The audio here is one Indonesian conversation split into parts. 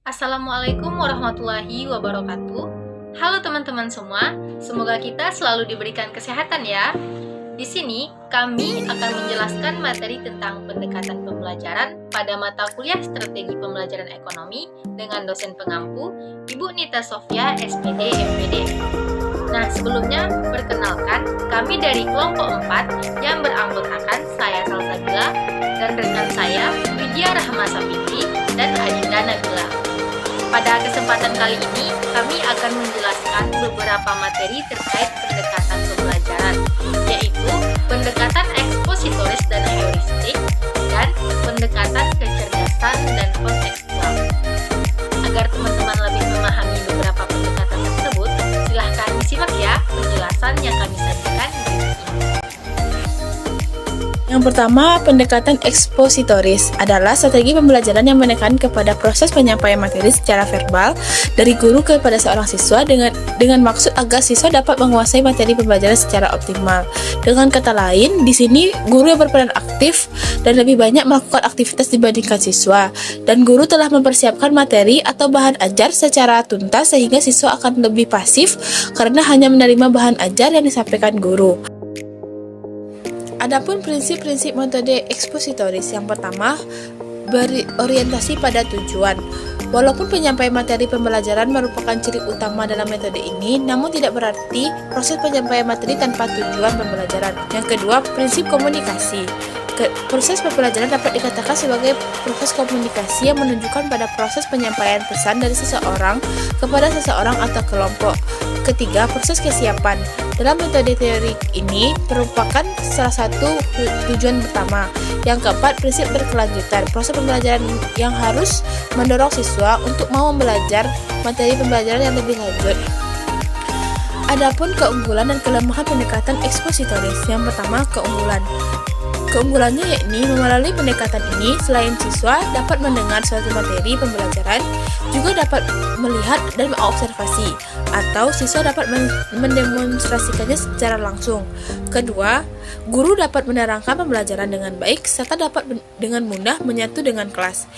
Assalamualaikum warahmatullahi wabarakatuh. Halo teman-teman semua, semoga kita selalu diberikan kesehatan ya. Di sini kami akan menjelaskan materi tentang pendekatan pembelajaran pada mata kuliah Strategi Pembelajaran Ekonomi dengan dosen pengampu Ibu Nita Sofia, SPD, MPD. Nah, sebelumnya perkenalkan, kami dari kelompok 4 yang beranggotakan saya Salsabila dan rekan saya Widya Rahma Sapitri dan Adinda Nabila. Pada kesempatan kali ini, kami akan menjelaskan beberapa materi terkait pendekatan pembelajaran, yaitu pendekatan ekspositoris dan heuristik, dan pendekatan kecerdasan dan kontekstual. Agar teman-teman lebih memahami beberapa pendekatan tersebut, silahkan disimak ya penjelasan yang kami sajikan berikut ini. Yang pertama, pendekatan ekspositoris adalah strategi pembelajaran yang menekan kepada proses penyampaian materi secara verbal dari guru kepada seorang siswa dengan maksud agar siswa dapat menguasai materi pembelajaran secara optimal. Dengan kata lain, di sini guru yang berperan aktif dan lebih banyak melakukan aktivitas dibandingkan siswa, dan guru telah mempersiapkan materi atau bahan ajar secara tuntas sehingga siswa akan lebih pasif karena hanya menerima bahan ajar yang disampaikan guru. Adapun prinsip-prinsip metode ekspositoris, yang pertama, berorientasi pada tujuan. Walaupun penyampaian materi pembelajaran merupakan ciri utama dalam metode ini, namun tidak berarti proses penyampaian materi tanpa tujuan pembelajaran. Yang kedua, prinsip komunikasi. Proses pembelajaran dapat dikatakan sebagai proses komunikasi yang menunjukkan pada proses penyampaian pesan dari seseorang kepada seseorang atau kelompok. Ketiga, proses kesiapan. Dalam metode teorik ini merupakan salah satu tujuan pertama. Yang keempat, prinsip berkelanjutan. Proses pembelajaran yang harus mendorong siswa untuk mau belajar materi pembelajaran yang lebih lanjut. Adapun keunggulan dan kelemahan pendekatan ekspositoris. Yang pertama, keunggulan. Keunggulannya yakni melalui pendekatan ini, selain siswa dapat mendengar suatu materi pembelajaran, juga dapat melihat dan mengobservasi, atau siswa dapat mendemonstrasikannya secara langsung. Kedua, guru dapat menerangkan pembelajaran dengan baik, serta dapat dengan mudah menyatu dengan kelas.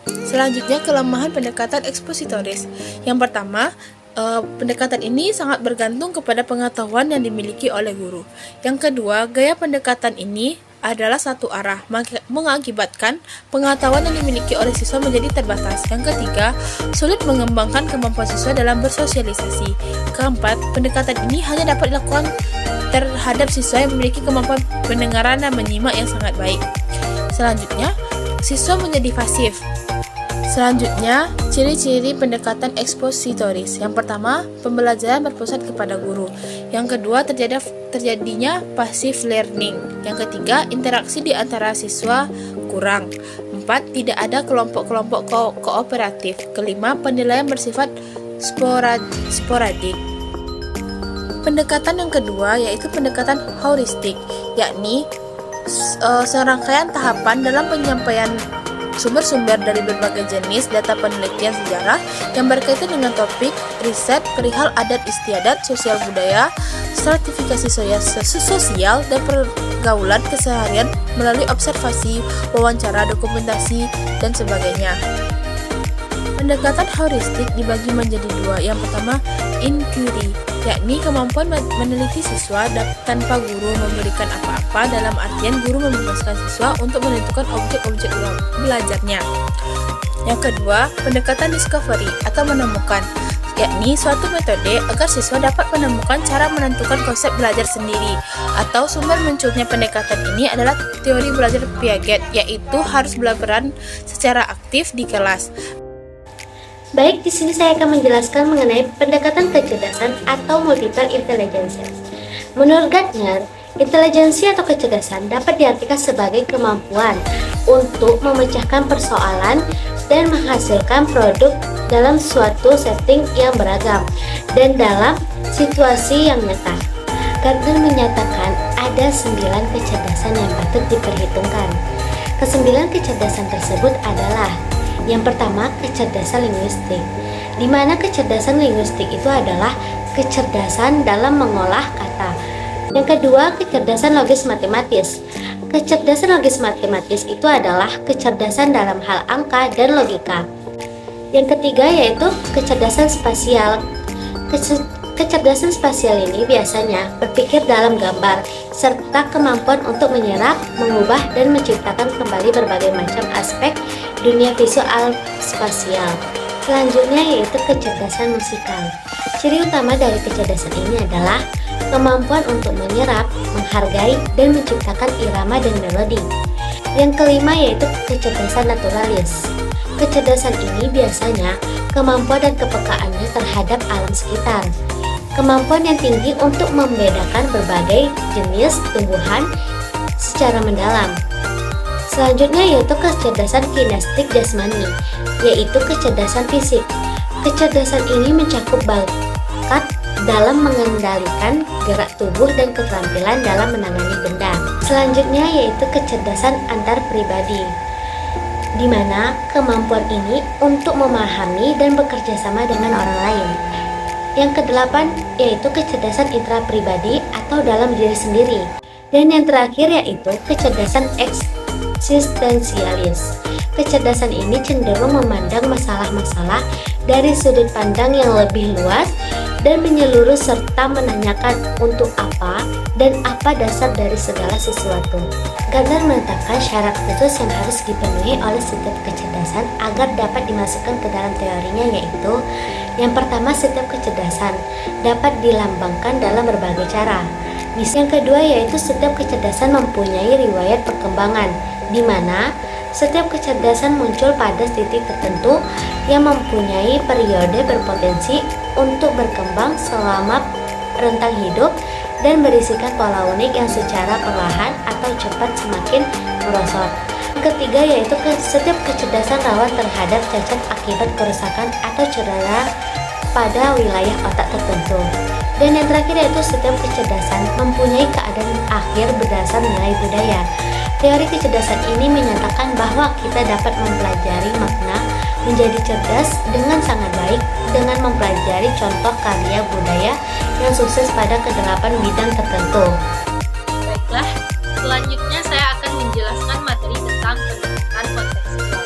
Selanjutnya, kelemahan pendekatan ekspositoris. Yang pertama, pendekatan ini sangat bergantung kepada pengetahuan yang dimiliki oleh guru. Yang kedua, gaya pendekatan ini adalah satu arah, mengakibatkan pengetahuan yang dimiliki oleh siswa menjadi terbatas. Yang ketiga, sulit mengembangkan kemampuan siswa dalam bersosialisasi. Keempat, pendekatan ini hanya dapat dilakukan terhadap siswa yang memiliki kemampuan pendengaran dan menyimak yang sangat baik. Selanjutnya, siswa menjadi pasif. Selanjutnya, ciri-ciri pendekatan ekspositoris. Yang pertama, pembelajaran berpusat kepada guru. Yang kedua, terjadinya passive learning. Yang ketiga, interaksi di antara siswa kurang. 4. Tidak ada kelompok-kelompok kooperatif. Kelima, penilaian bersifat sporadik. Pendekatan yang kedua yaitu pendekatan heuristik, yakni serangkaian tahapan dalam penyampaian sumber-sumber dari berbagai jenis data penelitian sejarah yang berkaitan dengan topik, riset, perihal adat istiadat, sosial budaya, stratifikasi sosial, dan pergaulan keseharian melalui observasi, wawancara, dokumentasi, dan sebagainya. Pendekatan heuristik dibagi menjadi dua. Yang pertama, inquiry, yakni kemampuan meneliti siswa tanpa guru memberikan apa-apa, dalam artian guru membebaskan siswa untuk menentukan objek-objek belajarnya. Yang kedua, pendekatan discovery atau menemukan, yakni suatu metode agar siswa dapat menemukan cara menentukan konsep belajar sendiri, atau sumber munculnya pendekatan ini adalah teori belajar Piaget, yaitu harus berperan secara aktif di kelas. Baik, di sini saya akan menjelaskan mengenai pendekatan kecerdasan atau multiple intelligence. Menurut Gardner, intelijensi atau kecerdasan dapat diartikan sebagai kemampuan untuk memecahkan persoalan dan menghasilkan produk dalam suatu setting yang beragam dan dalam situasi yang nyata. Gardner menyatakan ada 9 kecerdasan yang patut diperhitungkan. Kesembilan kecerdasan tersebut adalah: yang pertama, kecerdasan linguistik, di mana kecerdasan linguistik itu adalah kecerdasan dalam mengolah kata. Yang kedua, kecerdasan logis matematis. Kecerdasan logis matematis itu adalah kecerdasan dalam hal angka dan logika. Yang ketiga yaitu kecerdasan spasial. Kecerdasan spasial ini biasanya berpikir dalam gambar, serta kemampuan untuk menyerap, mengubah, dan menciptakan kembali berbagai macam aspek dunia visual spasial. Selanjutnya yaitu kecerdasan musikal. Ciri utama dari kecerdasan ini adalah kemampuan untuk menyerap, menghargai, dan menciptakan irama dan melodi. Yang kelima yaitu kecerdasan naturalis. Kecerdasan ini biasanya kemampuan dan kepekaannya terhadap alam sekitar. Kemampuan yang tinggi untuk membedakan berbagai jenis tumbuhan secara mendalam. Selanjutnya yaitu kecerdasan kinestetik jasmani, yaitu kecerdasan fisik. Kecerdasan ini mencakup bakat dalam mengendalikan gerak tubuh dan keterampilan dalam menangani benda. Selanjutnya yaitu kecerdasan antar pribadi, di mana kemampuan ini untuk memahami dan bekerja sama dengan orang lain. Yang kedelapan yaitu kecerdasan intrapribadi atau dalam diri sendiri. Dan yang terakhir yaitu kecerdasan eksistensialis. Kecerdasan ini cenderung memandang masalah-masalah dari sudut pandang yang lebih luas dan menyeluruh serta menanyakan untuk apa dan apa dasar dari segala sesuatu. Gardner menetapkan syarat khusus yang harus dipenuhi oleh setiap kecerdasan agar dapat dimasukkan ke dalam teorinya, yaitu yang pertama, setiap kecerdasan dapat dilambangkan dalam berbagai cara. Yang kedua yaitu setiap kecerdasan mempunyai riwayat perkembangan, di mana setiap kecerdasan muncul pada titik tertentu yang mempunyai periode berpotensi untuk berkembang selama rentang hidup dan berisikan pola unik yang secara perlahan atau cepat semakin merosot. Yang ketiga yaitu setiap kecerdasan rawan terhadap cacat akibat kerusakan atau cedera pada wilayah otak tertentu. Dan yang terakhir yaitu setiap kecerdasan mempunyai keadaan akhir berdasar nilai budaya. Teori kecerdasan ini menyatakan bahwa kita dapat mempelajari makna menjadi cerdas dengan sangat baik dengan mempelajari contoh karya budaya yang sukses pada kedelapan bidang tertentu. Baiklah, selanjutnya saya akan menjelaskan materi tentang pendekatan kontekstual.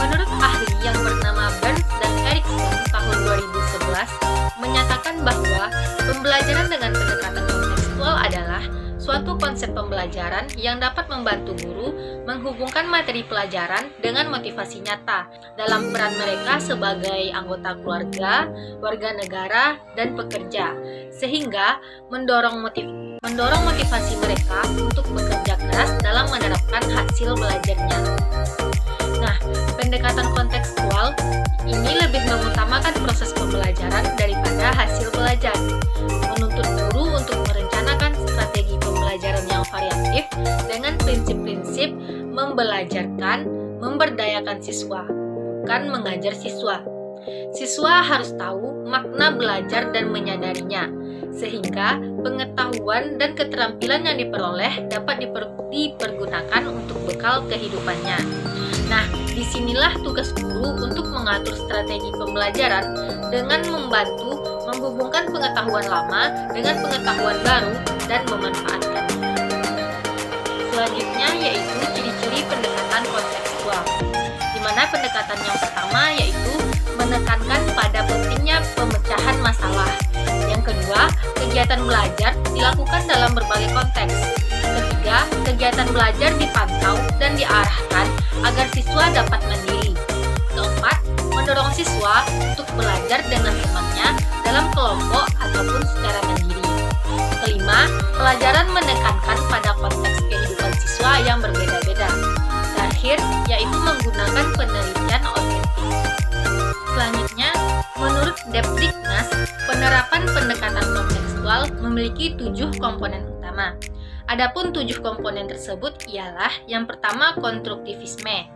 Menurut ahli yang bernama Burns dan Erikson tahun 2011 menyatakan bahwa pembelajaran dengan pendekatan kontekstual adalah suatu konsep pembelajaran yang dapat membantu guru menghubungkan materi pelajaran dengan motivasi nyata dalam peran mereka sebagai anggota keluarga, warga negara, dan pekerja, sehingga mendorong motivasi mereka untuk bekerja keras dalam menerapkan hasil belajarnya. Nah, pendekatan kontekstual ini lebih mengutamakan proses pembelajaran daripada hasil belajar, menuntut guru untuk merencanakan strategi pembelajaran yang variatif dengan prinsip-prinsip memberdayakan siswa, bukan mengajar siswa. Siswa harus tahu makna belajar dan menyadarinya, sehingga pengetahuan dan keterampilan yang diperoleh dapat dipergunakan untuk bekal kehidupannya. Nah, disinilah tugas guru untuk mengatur strategi pembelajaran dengan membantu menghubungkan pengetahuan lama dengan pengetahuan baru dan memanfaatkannya. Selanjutnya yaitu ciri-ciri pendekatan kontekstual, di mana pendekatan yang pertama yaitu menekankan pada pentingnya pemecahan masalah. Yang kedua, kegiatan belajar dilakukan dalam berbagai konteks. Ketiga, kegiatan belajar dipantau dan diarahkan agar siswa dapat mandiri. Keempat, mendorong siswa untuk belajar dengan temannya dalam kelompok ataupun secara mandiri. Kelima, pelajaran menekankan pada konteks kehidupan siswa yang berbeda-beda. Terakhir, yaitu menggunakan penelitian otentik. Selanjutnya, menurut Depdiknas, penerapan pendekatan kontekstual memiliki 7 komponen utama. Adapun 7 komponen tersebut ialah yang pertama, konstruktivisme.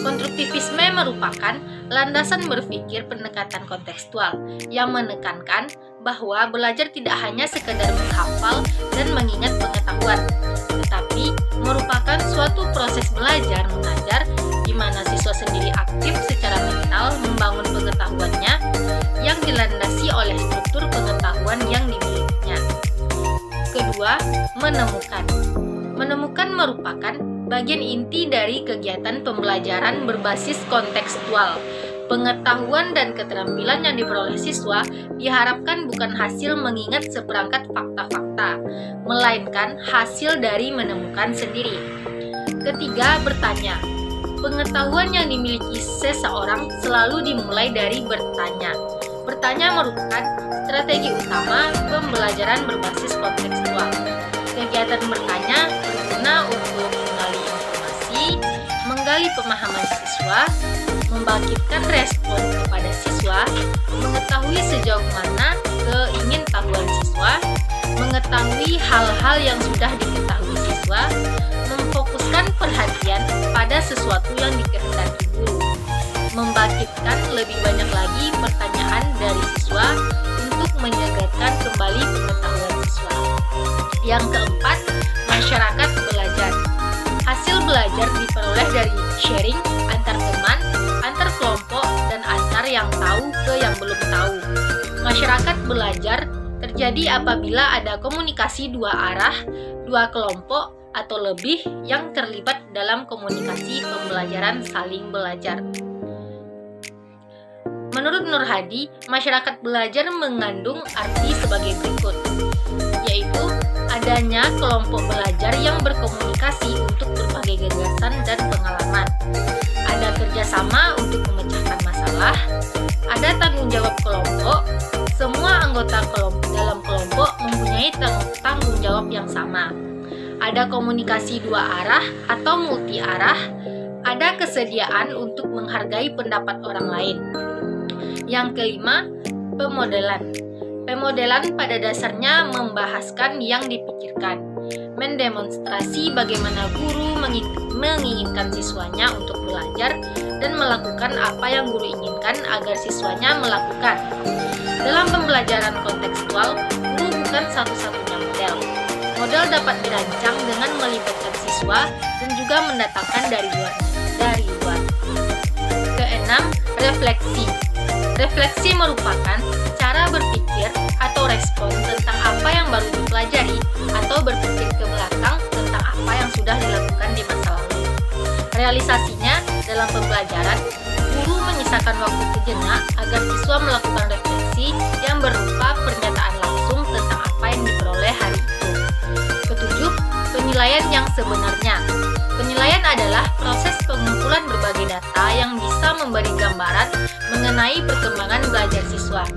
Konstruktivisme merupakan landasan berpikir pendekatan kontekstual yang menekankan bahwa belajar tidak hanya sekedar menghafal dan mengingat pengetahuan, tetapi merupakan suatu proses belajar mengajar di mana siswa sendiri aktif secara mental membangun pengetahuannya yang dilandasi oleh struktur pengetahuan yang dimilikinya. Kedua, menemukan. Menemukan merupakan bagian inti dari kegiatan pembelajaran berbasis kontekstual. Pengetahuan dan keterampilan yang diperoleh siswa diharapkan bukan hasil mengingat seperangkat fakta-fakta, melainkan hasil dari menemukan sendiri. Ketiga, bertanya. Pengetahuan yang dimiliki seseorang selalu dimulai dari bertanya. Bertanya merupakan strategi utama pembelajaran berbasis kontekstual. Kegiatan bertanya berguna untuk menggali informasi, menggali pemahaman siswa, membangkitkan respon kepada siswa, mengetahui sejauh mana keingintahuan siswa, mengetahui hal-hal yang sudah diketahui siswa, memfokuskan perhatian pada sesuatu yang dikehendaki guru, membangkitkan lebih banyak lagi pertanyaan dari siswa untuk menyegarkan kembali pengetahuan siswa. Yang keempat, masyarakat belajar. Hasil belajar diperoleh dari sharing antar teman, antar kelompok, dan antar yang tahu ke yang belum tahu. Masyarakat belajar terjadi apabila ada komunikasi dua arah, dua kelompok, atau lebih yang terlibat dalam komunikasi pembelajaran saling belajar. Menurut Nur Hadi, masyarakat belajar mengandung arti sebagai berikut, yaitu adanya kelompok belajar yang berkomunikasi untuk berbagai gagasan dan pengalaman. Ada kerjasama untuk memecahkan masalah, ada tanggung jawab kelompok, semua anggota dalam kelompok mempunyai tanggung jawab yang sama. Ada komunikasi dua arah atau multi arah, ada kesediaan untuk menghargai pendapat orang lain. Yang kelima, pemodelan. Pemodelan pada dasarnya membahaskan yang dipikirkan, mendemonstrasi bagaimana guru menginginkan siswanya untuk belajar dan melakukan apa yang guru inginkan agar siswanya melakukan. Dalam pembelajaran kontekstual, guru bukan satu-satunya model. Model dapat dirancang dengan melibatkan siswa dan juga mendatangkan dari luar. Keenam, refleksi. Refleksi merupakan cara berpikir atau respon tentang apa yang baru dipelajari atau berpikir ke belakang tentang apa yang sudah dilakukan di masa lalu. Realisasinya, dalam pembelajaran, guru menyisakan waktu sejenak agar siswa melakukan refleksi yang berupa pernyataan langsung tentang apa yang diperoleh hari itu. Ketujuh, penilaian yang sebenarnya. Penilaian adalah proses pengumpulan berbagai data yang bisa memberi gambaran mengenai perkembangan belajar siswa.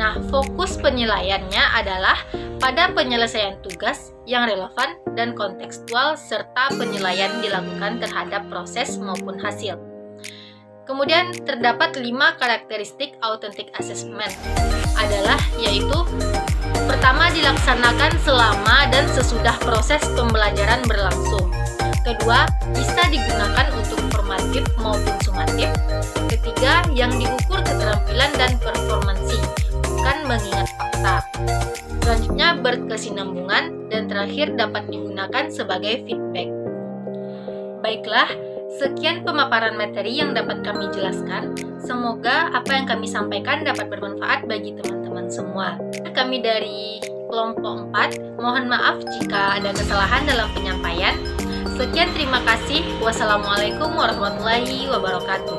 Nah, fokus penilaiannya adalah pada penyelesaian tugas yang relevan dan kontekstual serta penilaian dilakukan terhadap proses maupun hasil. Kemudian terdapat 5 karakteristik authentic assessment yaitu pertama, dilaksanakan selama dan sesudah proses pembelajaran berlangsung. Kedua, bisa digunakan untuk formatif maupun sumatif. Ketiga, yang diukur keterampilan dan performansi, bukan mengingat fakta. Selanjutnya, berkesinambungan, dan terakhir dapat digunakan sebagai feedback. Baiklah, sekian pemaparan materi yang dapat kami jelaskan. Semoga apa yang kami sampaikan dapat bermanfaat bagi teman-teman semua. Kami dari kelompok 4, mohon maaf jika ada kesalahan dalam penyampaian. Sekian, terima kasih. Wassalamualaikum warahmatullahi wabarakatuh.